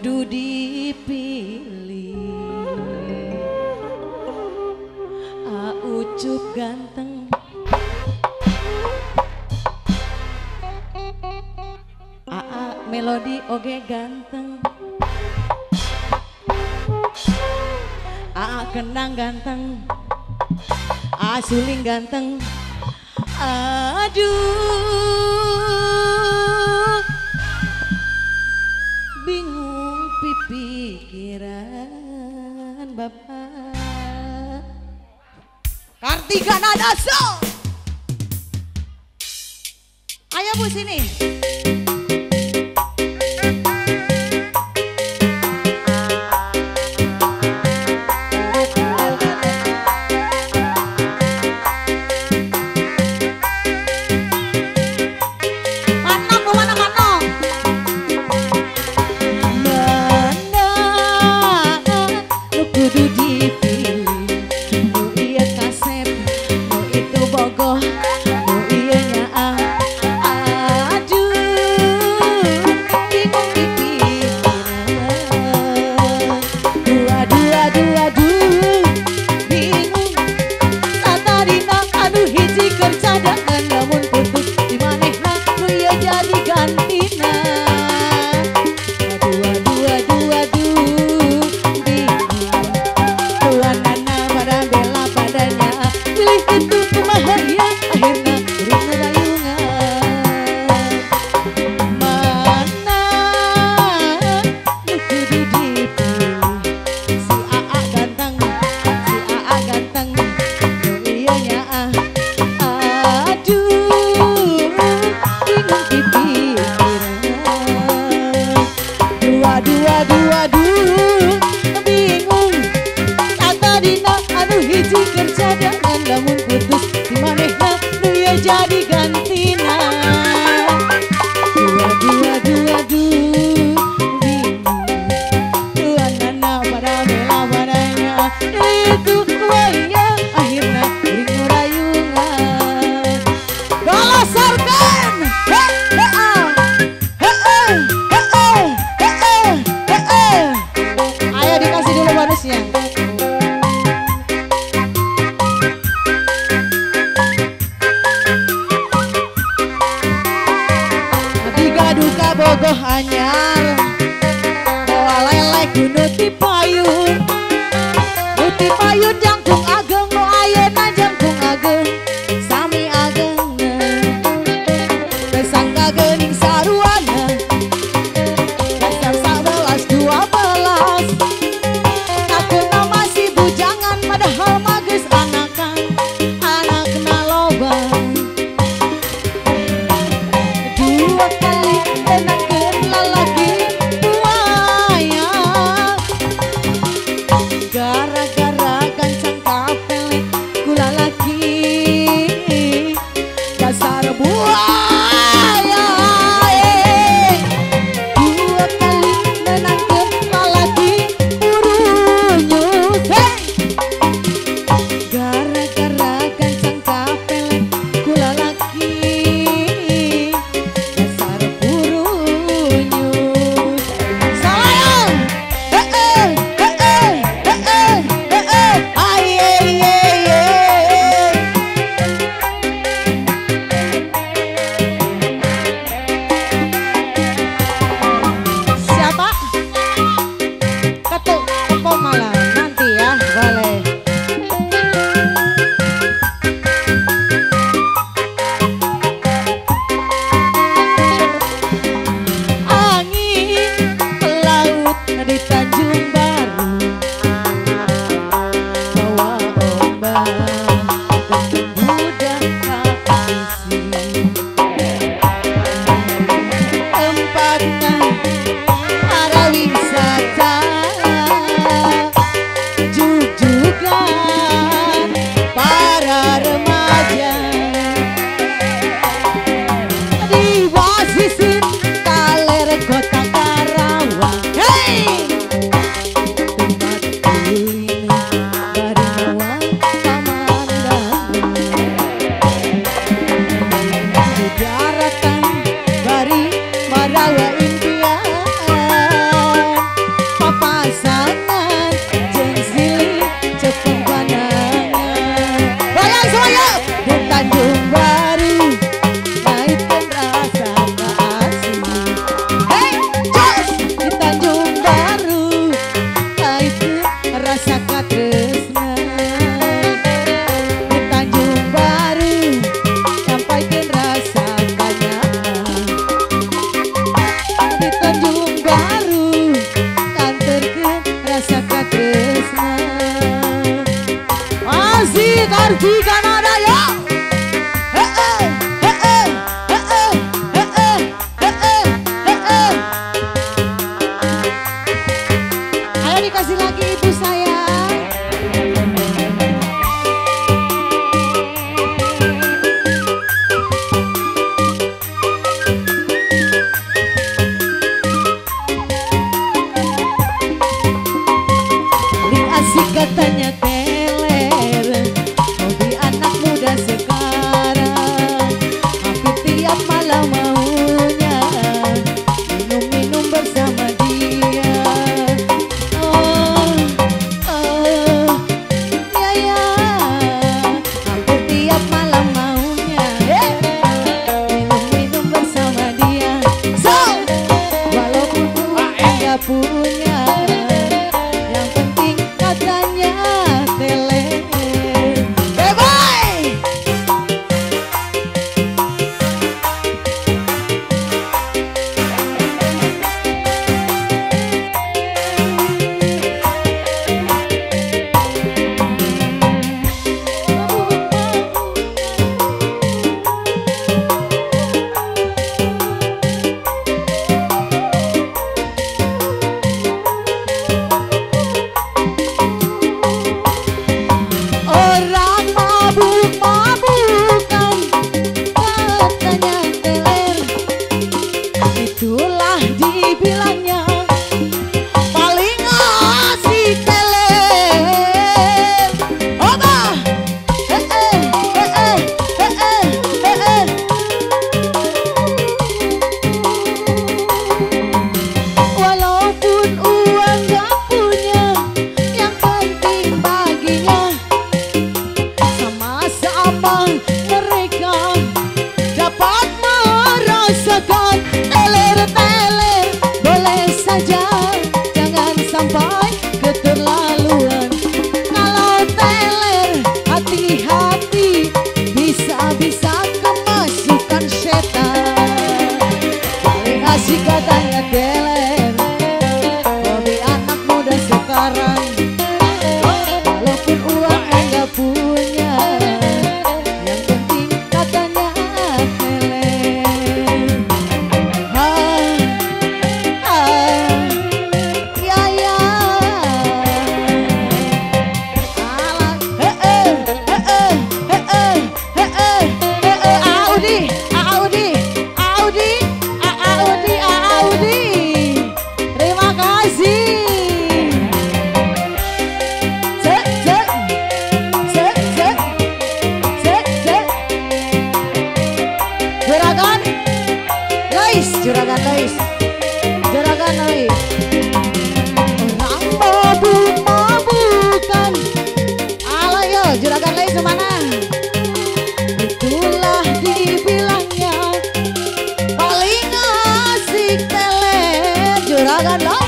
kudu dipilih. Ucup ganteng, Melodi oge ganteng, Kendang ganteng, Suling ganteng. Aduh, bingung pikiran bapak. Kartika Nadaso, ayo Bu sini. di Kanada ya. Ayo dikasih lagi ibu saya. Asik katanya teler, hobi anak muda sekarang. Hampir tiap malam maunya minum-minum bersama dia. Ya ya, hampir tiap malam maunya minum-minum bersama dia. So, walaupun enggak punya, katanya teler. Bye-bye. Itulah dibilangnya paling asik teler. Oba, walaupun uang gak punya, yang penting baginya sama-sama mereka dapat merasakan. Teler, boleh saja, jangan sampai keterlaluan. Kalau teler, hati-hati, bisa-bisa kemasukan setan. Paling asik katanya teler, hobi anak muda sekarang. Walaupun uang enggak punya, yang penting katanya juragan Lois, juragan Lois. Orang mabuk-mabukan, ala yo juragan Lois kemana? Itulah dibilangnya paling asik teler, juragan Lois.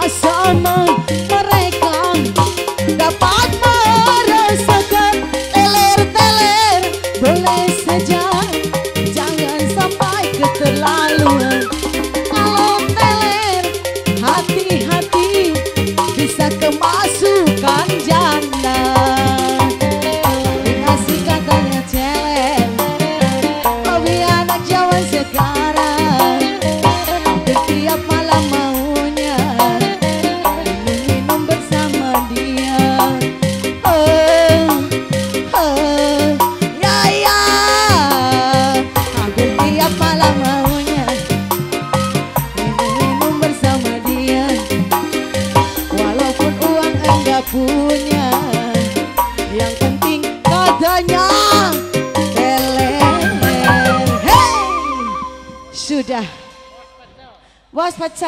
Sama mereka dapat merasakan. Teler, boleh saja, jangan sampai keterlaluan. Kalau teler, hati-hati, bisa kemasukan janda. Dikasih katanya teler, hobi anak zaman sekarang. Hampir tiap malam maunya minum bersama dia. Ya ya, hampir tiap malam maunya minum bersama dia. Walaupun uang enggak punya, yang penting katanya teler. Hey, sudah. Bos pecah.